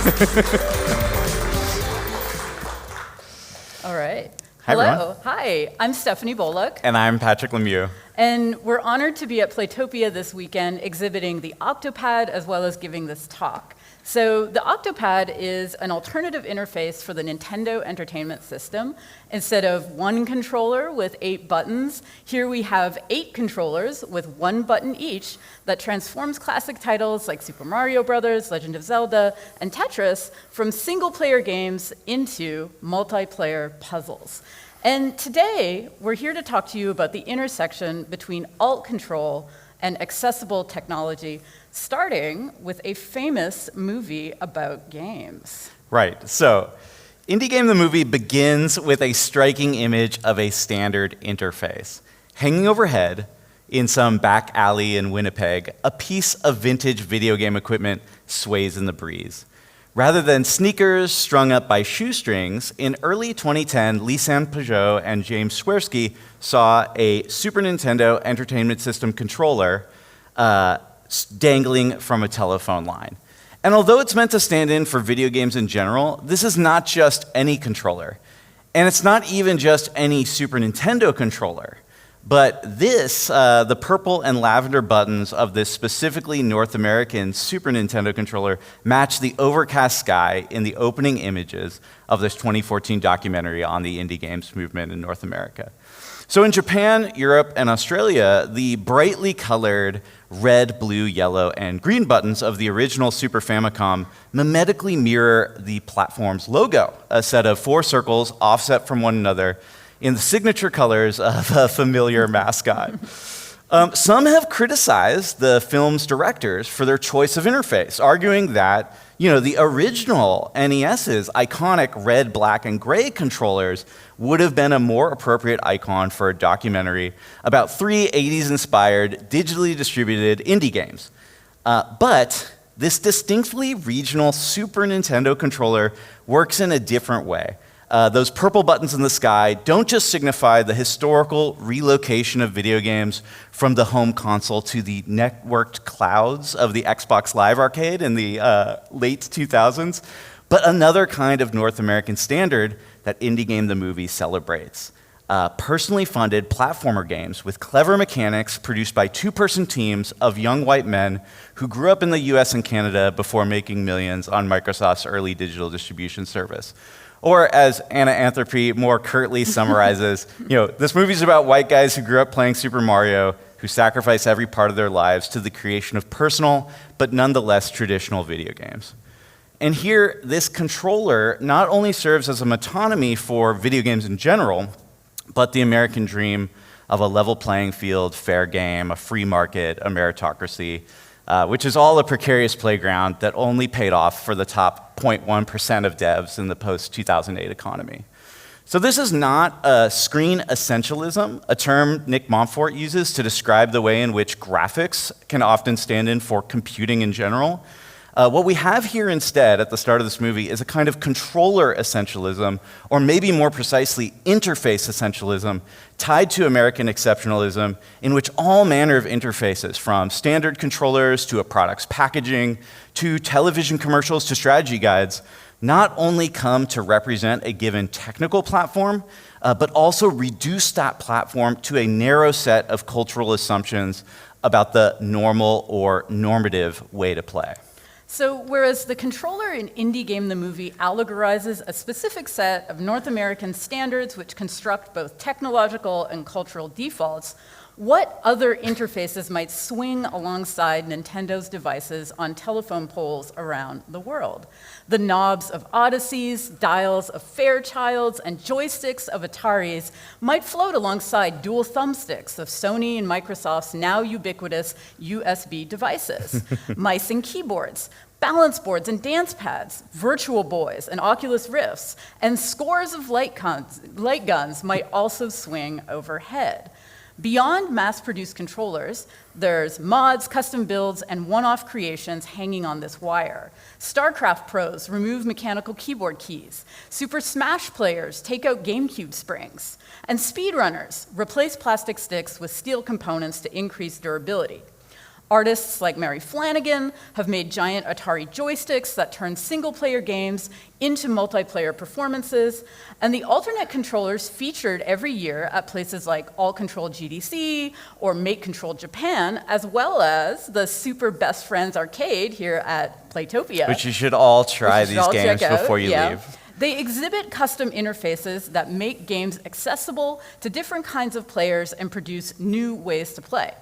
All right. Hi, Hello. everyone. Hi, I'm Stephanie Boluk. And I'm Patrick LeMieux. And we're honored to be at Playtopia this weekend exhibiting the Octopad as well as giving this talk. So the Octopad is an alternative interface for the Nintendo Entertainment System. Instead of one controller with 8 buttons, here we have 8 controllers with 1 button each that transforms classic titles like Super Mario Bros., Legend of Zelda, and Tetris from single-player games into multiplayer puzzles. And today, we're here to talk to you about the intersection between alt control and accessible technology, starting with a famous movie about games. Right, so Indie Game the movie begins with a striking image of a standard interface. Hanging overhead, in some back alley in Winnipeg, a piece of vintage video game equipment sways in the breeze. Rather than sneakers strung up by shoestrings, in early 2010, Lisanne Pajot and James Swirsky saw a Super Nintendo Entertainment System controller dangling from a telephone line. And although it's meant to stand in for video games in general, this is not just any controller. And it's not even just any Super Nintendo controller. But this, the purple and lavender buttons of this specifically North American Super Nintendo controller match the overcast sky in the opening images of this 2014 documentary on the indie games movement in North America. So in Japan, Europe, and Australia, the brightly colored red, blue, yellow, and green buttons of the original Super Famicom mimetically mirror the platform's logo, a set of 4 circles offset from one another in the signature colors of a familiar mascot. Some have criticized the film's directors for their choice of interface, arguing that the original NES's iconic red, black, and gray controllers would have been a more appropriate icon for a documentary about 3 80s-inspired, digitally distributed indie games. But this distinctly regional Super Nintendo controller works in a different way. Those purple buttons in the sky don't just signify the historical relocation of video games from the home console to the networked clouds of the Xbox Live Arcade in the late 2000s, but another kind of North American standard that Indie Game the movie celebrates. Personally funded platformer games with clever mechanics produced by 2-person teams of young white men who grew up in the US and Canada before making millions on Microsoft's early digital distribution service. Or as Anna Anthropy more curtly summarizes, this movie's about white guys who grew up playing Super Mario, who sacrifice every part of their lives to the creation of personal, but nonetheless traditional video games. And here, this controller not only serves as a metonymy for video games in general, but the American dream of a level playing field, fair game, a free market, a meritocracy, which is all a precarious playground that only paid off for the top 0.1% of devs in the post-2008 economy. So this is not a screen essentialism, a term Nick Montfort uses to describe the way in which graphics can often stand in for computing in general. What we have here instead at the start of this movie is a kind of controller essentialism, or maybe more precisely, interface essentialism, tied to American exceptionalism, in which all manner of interfaces, from standard controllers to a product's packaging, to television commercials to strategy guides, not only come to represent a given technical platform, but also reduce that platform to a narrow set of cultural assumptions about the normal or normative way to play. So whereas the controller in Indie Game the movie allegorizes a specific set of North American standards which construct both technological and cultural defaults, what other interfaces might swing alongside Nintendo's devices on telephone poles around the world? The knobs of Odysseys, dials of Fairchilds, and joysticks of Ataris might float alongside dual thumbsticks of Sony and Microsoft's now ubiquitous USB devices, mice and keyboards, balance boards and dance pads, Virtual Boys and Oculus Rifts, and scores of light guns might also swing overhead. Beyond mass-produced controllers, there's mods, custom builds, and one-off creations hanging on this wire. StarCraft pros remove mechanical keyboard keys. Super Smash players take out GameCube springs. And speedrunners replace plastic sticks with steel components to increase durability. Artists like Mary Flanagan have made giant Atari joysticks that turn single-player games into multiplayer performances, and the alternate controllers featured every year at places like All Control GDC or Make Control Japan, as well as the Super Best Friends Arcade here at Playtopia. Which you should all try these games before you leave. They exhibit custom interfaces that make games accessible to different kinds of players and produce new ways to play.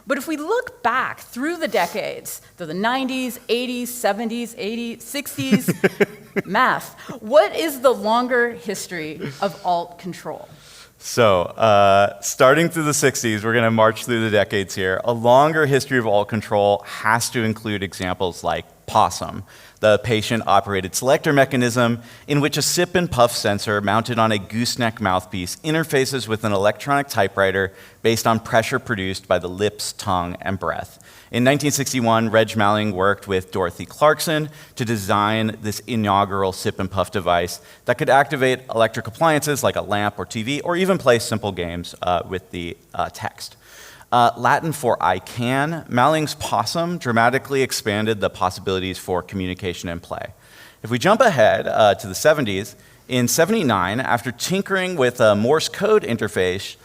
But if we look back through the decades, to the 90s, 80s, 70s, 80s, 60s, math, what is the longer history of alt control? So, starting through the 60s, we're going to march through the decades here. A longer history of alt control has to include examples like POSSUM, the patient-operated selector mechanism in which a sip and puff sensor mounted on a gooseneck mouthpiece interfaces with an electronic typewriter based on pressure produced by the lips, tongue, and breath. In 1961, Reg Malling worked with Dorothy Clarkson to design this inaugural sip and puff device that could activate electric appliances like a lamp or TV, or even play simple games with the text. Latin for I can, Malling's POSSUM dramatically expanded the possibilities for communication and play. If we jump ahead to the 70s, in 79, after tinkering with a Morse code interface,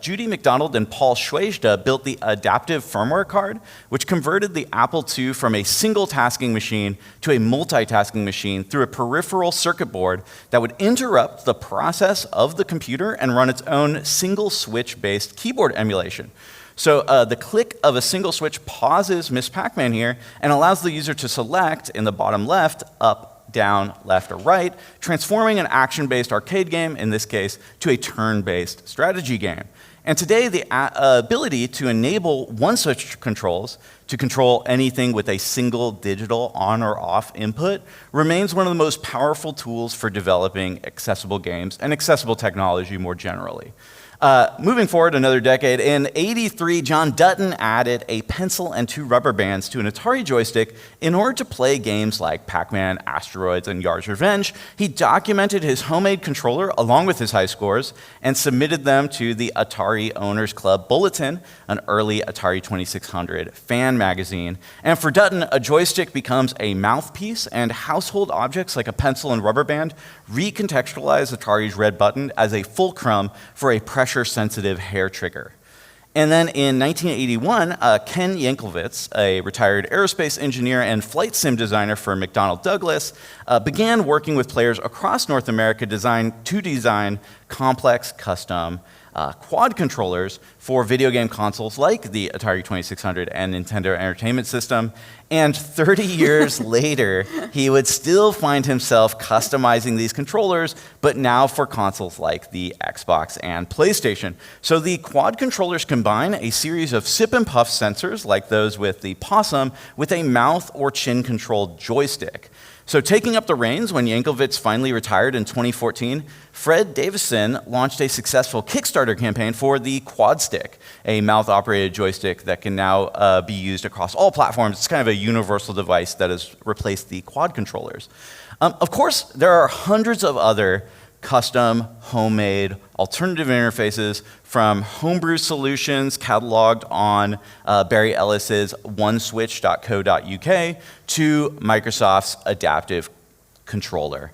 Judy McDonald and Paul Schwejda built the adaptive firmware card, which converted the Apple II from a single tasking machine to a multitasking machine through a peripheral circuit board that would interrupt the process of the computer and run its own single switch-based keyboard emulation. So the click of a single switch pauses Miss Pac-Man here and allows the user to select in the bottom left, up, down, left, or right, transforming an action-based arcade game, in this case, to a turn-based strategy game. And today, the ability to enable one-switch controls to control anything with a single digital on or off input remains one of the most powerful tools for developing accessible games and accessible technology more generally. Moving forward another decade, in '83, John Dutton added a pencil and 2 rubber bands to an Atari joystick in order to play games like Pac-Man, Asteroids, and Yard's Revenge. He documented his homemade controller along with his high scores and submitted them to the Atari Owners Club Bulletin, an early Atari 2600 fan magazine. And for Dutton, a joystick becomes a mouthpiece, and household objects like a pencil and rubber band recontextualize Atari's red button as a fulcrum for a pressure-sensitive hair trigger. And then in 1981, Ken Yankelevitz, a retired aerospace engineer and flight sim designer for McDonnell Douglas, began working with players across North America to design complex, custom quad controllers for video game consoles like the Atari 2600 and Nintendo Entertainment System. And 30 years later, he would still find himself customizing these controllers, but now for consoles like the Xbox and PlayStation. So the quad controllers combine a series of sip and puff sensors, like those with the POSSUM, with a mouth or chin-controlled joystick. So taking up the reins when Yankelevitz finally retired in 2014, Fred Davison launched a successful Kickstarter campaign for the QuadStick, a mouth-operated joystick that can now be used across all platforms. It's kind of a universal device that has replaced the quad controllers. Of course, there are hundreds of other custom, homemade, alternative interfaces, from homebrew solutions cataloged on Barry Ellis's oneswitch.co.uk to Microsoft's adaptive controller.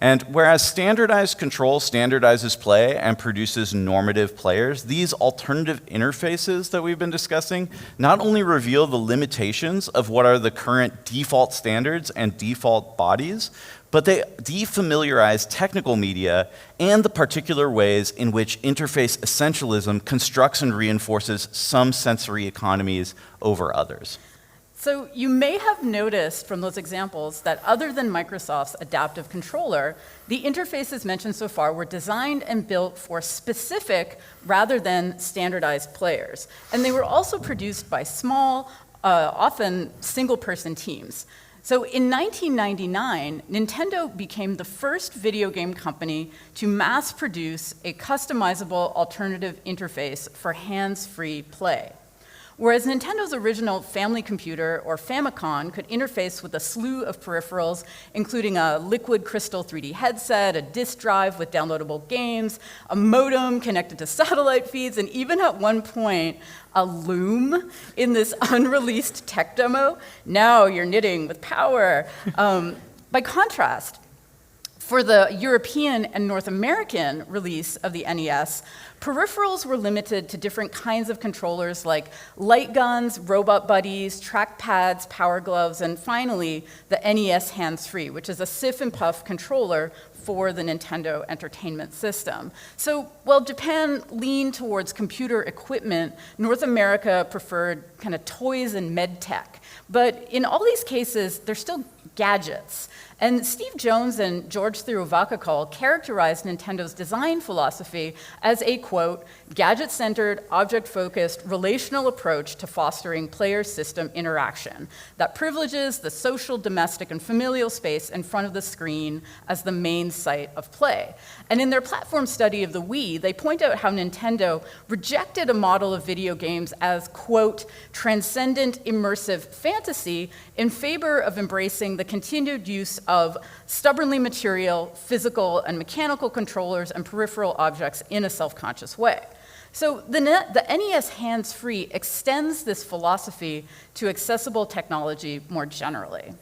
And whereas standardized control standardizes play and produces normative players, these alternative interfaces that we've been discussing not only reveal the limitations of what are the current default standards and default bodies, but they defamiliarize technical media and the particular ways in which interface essentialism constructs and reinforces some sensory economies over others. So you may have noticed from those examples that other than Microsoft's adaptive controller, the interfaces mentioned so far were designed and built for specific rather than standardized players. And they were also produced by small, often single-person teams. So in 1999, Nintendo became the first video game company to mass produce a customizable alternative interface for hands-free play. Whereas Nintendo's original family computer, or Famicom, could interface with a slew of peripherals, including a liquid crystal 3D headset, a disk drive with downloadable games, a modem connected to satellite feeds, and even at one point, a loom in this unreleased tech demo. Now you're knitting with power. By contrast, for the European and North American release of the NES, peripherals were limited to different kinds of controllers like light guns, robot buddies, trackpads, power gloves, and finally, the NES Hands-Free, which is a sif and puff controller for the Nintendo Entertainment System. So while Japan leaned towards computer equipment, North America preferred kind of toys and med tech. But in all these cases, they're still gadgets. And Steve Jones and George Thiruvakkakul characterized Nintendo's design philosophy as a, quote, gadget-centered, object-focused, relational approach to fostering player-system interaction that privileges the social, domestic, and familial space in front of the screen as the main site of play. And in their platform study of the Wii, they point out how Nintendo rejected a model of video games as, quote, transcendent, immersive fantasy in favor of embracing the continued use of stubbornly material, physical, and mechanical controllers and peripheral objects in a self-conscious way. So the NES Hands-Free extends this philosophy to accessible technology more generally.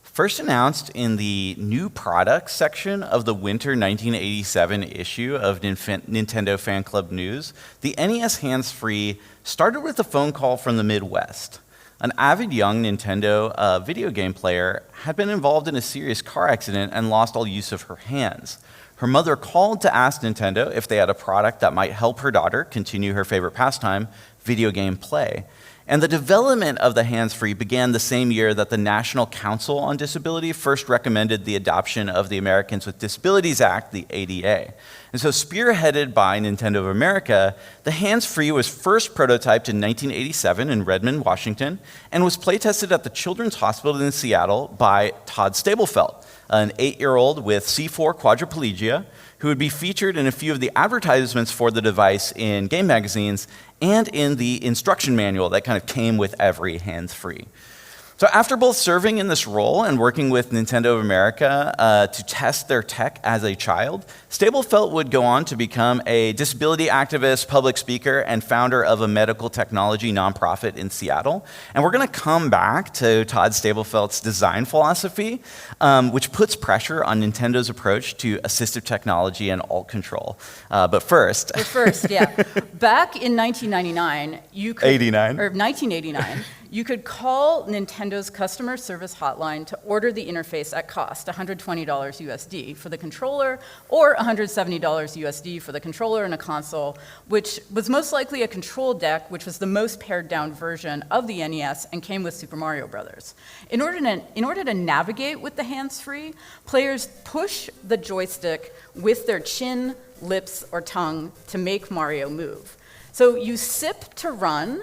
First announced in the new products section of the winter 1987 issue of Nintendo Fan Club News, the NES Hands-Free started with a phone call from the Midwest. An avid young Nintendo video game player had been involved in a serious car accident and lost all use of her hands. Her mother called to ask Nintendo if they had a product that might help her daughter continue her favorite pastime, video game play. And the development of the hands-free began the same year that the National Council on Disability first recommended the adoption of the Americans with Disabilities Act, the ADA. And so spearheaded by Nintendo of America, the hands-free was first prototyped in 1987 in Redmond, Washington, and was playtested at the Children's Hospital in Seattle by Todd Stablefelt, an 8-year-old with C4 quadriplegia, who would be featured in a few of the advertisements for the device in game magazines and in the instruction manual that kind of came with every hands-free. So after both serving in this role and working with Nintendo of America to test their tech as a child, Stablefelt would go on to become a disability activist, public speaker, and founder of a medical technology nonprofit in Seattle. And we're going to come back to Todd Stablefelt's design philosophy, which puts pressure on Nintendo's approach to assistive technology and alt control. But first, yeah. Back in 1999, you could... 1989. You could call Nintendo's customer service hotline to order the interface at cost, $120 USD for the controller, or $170 USD for the controller and a console, which was most likely a control deck, which was the most pared-down version of the NES and came with Super Mario Bros. In order to navigate with the hands-free, players push the joystick with their chin, lips, or tongue to make Mario move. So you sip to run,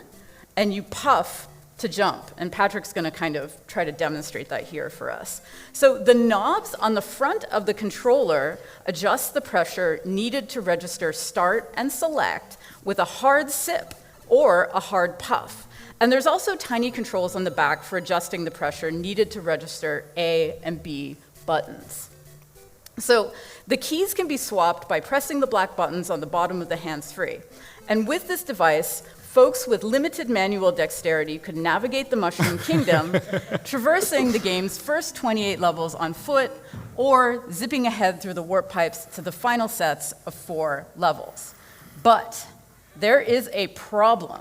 and you puff to jump, and Patrick's going to kind of try to demonstrate that here for us. So the knobs on the front of the controller adjust the pressure needed to register start and select with a hard sip or a hard puff. And there's also tiny controls on the back for adjusting the pressure needed to register A and B buttons. So the keys can be swapped by pressing the black buttons on the bottom of the hands-free. And with this device, folks with limited manual dexterity could navigate the Mushroom Kingdom, traversing the game's first 28 levels on foot, or zipping ahead through the warp pipes to the final sets of 4 levels. But there is a problem.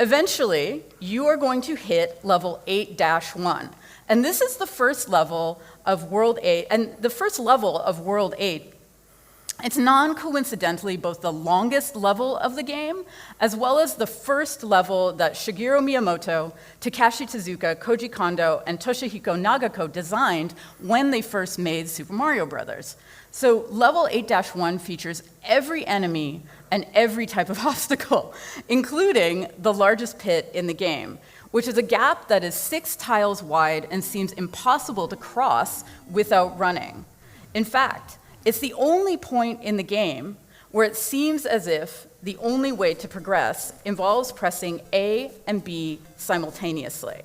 Eventually, you are going to hit level 8-1. And this is the first level of World 8, and the first level of World 8, it's non-coincidentally both the longest level of the game, as well as the first level that Shigeru Miyamoto, Takashi Tezuka, Koji Kondo, and Toshihiko Nagako designed when they first made Super Mario Bros. So level 8-1 features every enemy and every type of obstacle, including the largest pit in the game, which is a gap that is 6 tiles wide and seems impossible to cross without running. In fact, it's the only point in the game where it seems as if the only way to progress involves pressing A and B simultaneously.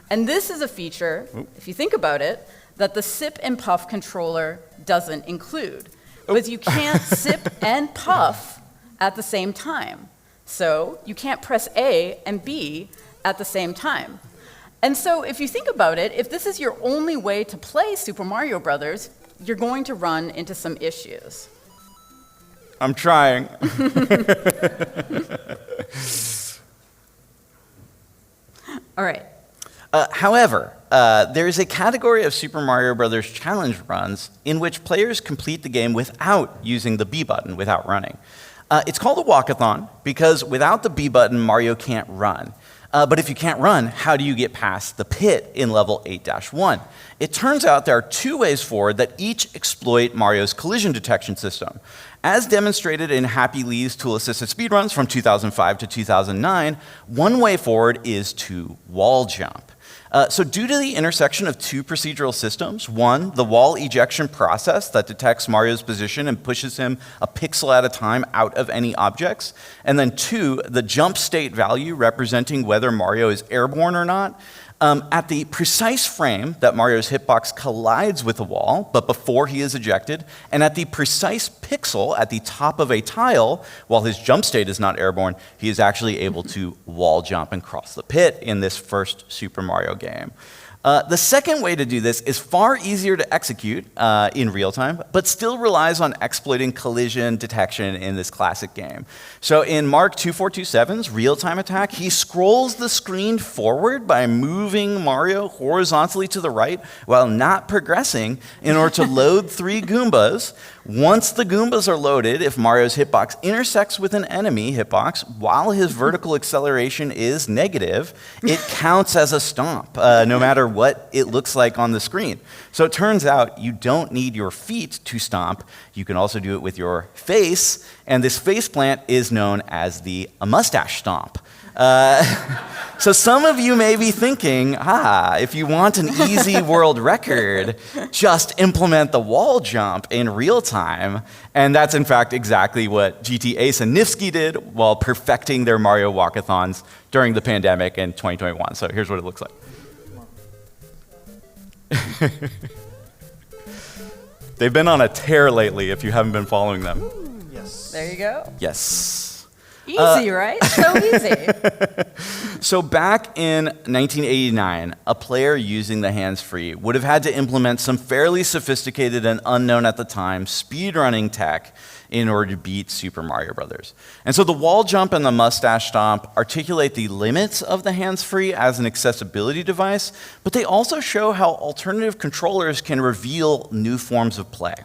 And this is a feature, if you think about it, that the sip and puff controller doesn't include, because you can't sip and puff at the same time. So you can't press A and B at the same time. And so if you think about it, if this is your only way to play Super Mario Brothers, you're going to run into some issues. I'm trying. All right. However, there is a category of Super Mario Brothers challenge runs in which players complete the game without using the B button, without running. It's called a walkathon because without the B button, Mario can't run. But if you can't run, how do you get past the pit in level 8-1? It turns out there are two ways forward that each exploit Mario's collision detection system. As demonstrated in Happy Lee's tool-assisted speedruns from 2005 to 2009, one way forward is to wall jump. So due to the intersection of two procedural systems, one, the wall ejection process that detects Mario's position and pushes him a pixel at a time out of any objects, and then two, the jump state value representing whether Mario is airborne or not, at the precise frame that Mario's hitbox collides with the wall, but before he is ejected, and at the precise pixel at the top of a tile, while his jump state is not airborne, he is actually able to wall jump and cross the pit in this first Super Mario game. The second way to do this is far easier to execute in real time, but still relies on exploiting collision detection in this classic game. So in Mark 2427's real-time attack, he scrolls the screen forward by moving Mario horizontally to the right while not progressing in order to load 3 Goombas. Once the Goombas are loaded, if Mario's hitbox intersects with an enemy hitbox while his vertical acceleration is negative, it counts as a stomp, no matter what it looks like on the screen. So it turns out you don't need your feet to stomp. You can also do it with your face, and this face plant is known as the mustache stomp. So some of you may be thinking, if you want an easy world record, just implement the wall jump in real time. And that's in fact exactly what GT Ace and Nifsky did while perfecting their Mario walkathons during the pandemic in 2021. So here's what it looks like. They've been on a tear lately if you haven't been following them. Yes. There you go. Yes. Easy, right? So easy. So back in 1989, a player using the hands-free would have had to implement some fairly sophisticated and unknown at the time speedrunning tech in order to beat Super Mario Brothers. And so the wall jump and the mustache stomp articulate the limits of the hands-free as an accessibility device, but they also show how alternative controllers can reveal new forms of play.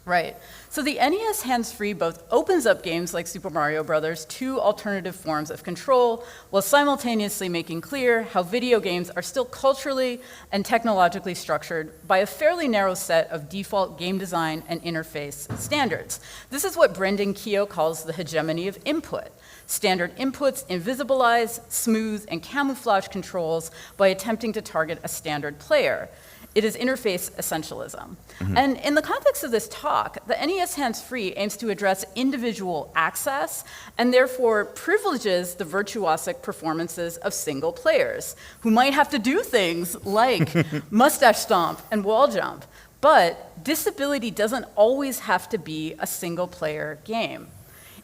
Right. So the NES Hands-Free both opens up games like Super Mario Brothers to alternative forms of control, while simultaneously making clear how video games are still culturally and technologically structured by a fairly narrow set of default game design and interface standards. This is what Brendan Keogh calls the hegemony of input. Standard inputs invisibilize, smooth, and camouflage controls by attempting to target a standard player. It is interface essentialism. And in the context of this talk, the NES Hands-Free aims to address individual access and therefore privileges the virtuosic performances of single players who might have to do things like mustache stomp and wall jump. But disability doesn't always have to be a single player game.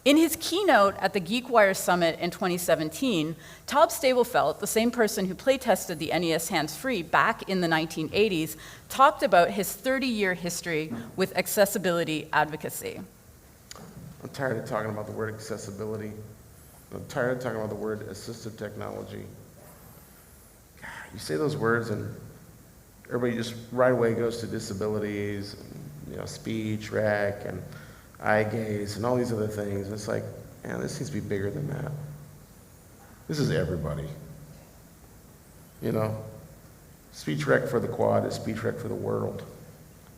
In his keynote at the GeekWire Summit in 2017, Todd Stablefelt, the same person who playtested the NES Hands-Free back in the 1980s, talked about his 30-year history with accessibility advocacy. I'm tired of talking about the word accessibility. I'm tired of talking about the word assistive technology. You say those words and everybody just right away goes to disabilities, and, speech, rec, and eye gaze, and all these other things. It's like, man, this needs to be bigger than that. This is everybody. Speech rec for the quad is speech rec for the world,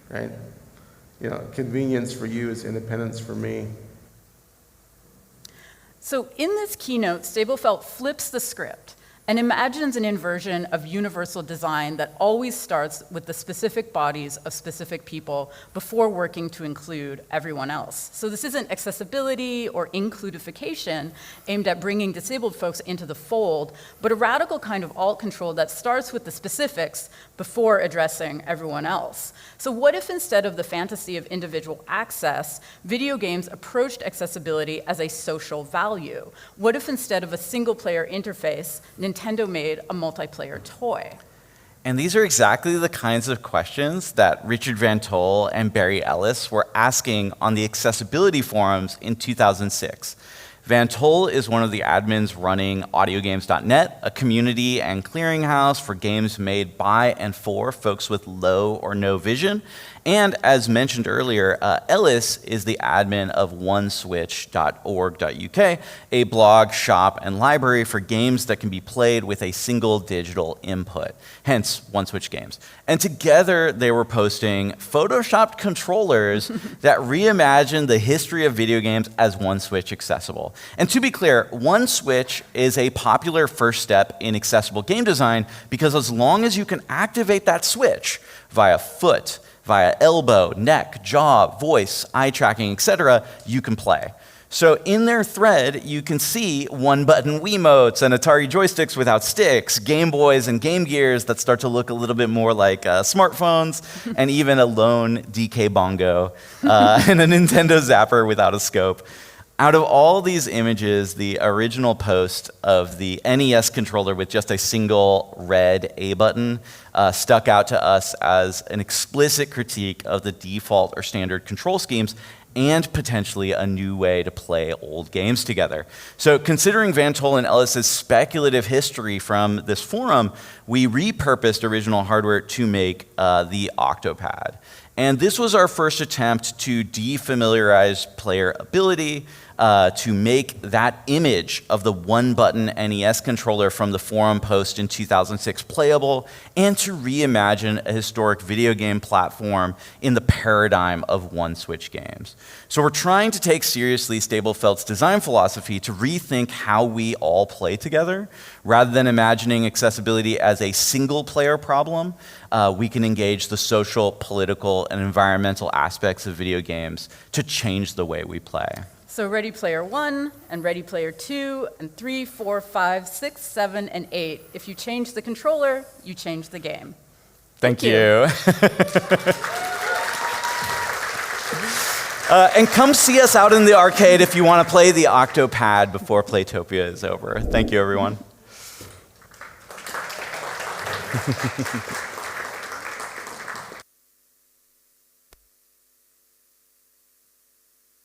right? Convenience for you is independence for me. So in this keynote, Stablefelt flips the script and imagines an inversion of universal design that always starts with the specific bodies of specific people before working to include everyone else. So this isn't accessibility or includification aimed at bringing disabled folks into the fold, but a radical kind of alt control that starts with the specifics before addressing everyone else. So what if instead of the fantasy of individual access, video games approached accessibility as a social value? What if instead of a single-player interface, Nintendo made a multiplayer toy? And these are exactly the kinds of questions that Richard Van Tol and Barry Ellis were asking on the accessibility forums in 2006. Van Tol is one of the admins running audiogames.net, a community and clearinghouse for games made by and for folks with low or no vision. And as mentioned earlier, Ellis is the admin of oneswitch.org.uk, a blog, shop, and library for games that can be played with a single digital input, hence OneSwitch Games. And together they were posting photoshopped controllers that reimagined the history of video games as OneSwitch accessible. And to be clear, OneSwitch is a popular first step in accessible game design because as long as you can activate that switch via foot, via elbow, neck, jaw, voice, eye tracking, etc., you can play. So in their thread, you can see one-button Wiimotes and Atari joysticks without sticks, Game Boys and Game Gears that start to look a little bit more like smartphones, and even a lone DK Bongo and a Nintendo Zapper without a scope. Out of all these images, the original post of the NES controller with just a single red A button stuck out to us as an explicit critique of the default or standard control schemes and potentially a new way to play old games together. So considering Van Tol and Ellis's speculative history from this forum, we repurposed original hardware to make the Octopad. And this was our first attempt to defamiliarize player ability, to make that image of the one-button NES controller from the forum post in 2006 playable, and to reimagine a historic video game platform in the paradigm of OneSwitch games. So we're trying to take seriously Stablefeld's design philosophy to rethink how we all play together. Rather than imagining accessibility as a single-player problem, we can engage the social, political, and environmental aspects of video games to change the way we play. So Ready Player 1 and Ready Player 2 and 3, 4, 5, 6, 7, and 8. If you change the controller, you change the game. Thank you. And come see us out in the arcade if you want to play the Octopad before Playtopia is over. Thank you, everyone.